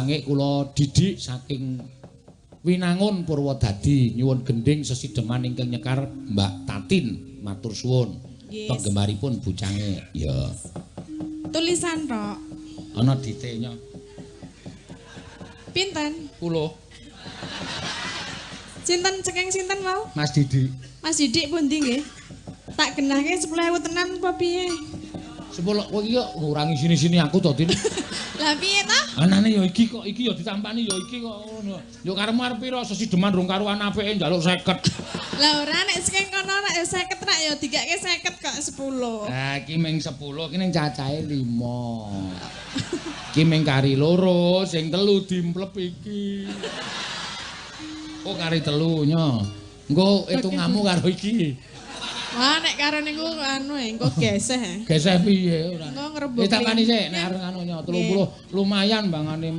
sangik kula didik saking Winangun Purwodadi nyuwun gending sesideman ingkang nyekar Mbak Tatin matur suwun. Penggemaripun bucange ya. Tulisan tok. Ana ditenya. Pinten? 10. Sinten cekeng sinten mau? Mas Didik. Mas Didik pundi nggih? Tak genahke 10.000 tenan apa piye? 10 kowe iki ngurangi sini-sini aku to, Din. Lah piye ta? Anane ya iki kok iki ya ditampani ya iki kok ngono. Yo karemu arep pira sesideman rong karuan apike njaluk 50. Lah ora nek saking kono nek 50 rak ya digake 50 kok 10. Lah iki ming 10, iki ning cacahe 5. Iki ming kari loro, sing telu dimplep iki. Oh kari telu nya. Engko hitunganmu karo iki. Wah nek karo niku anu engko geseh. Geseh piye ora? Engko ngrebuk. Takani sik nek arep anu nya 30 lumayan bangane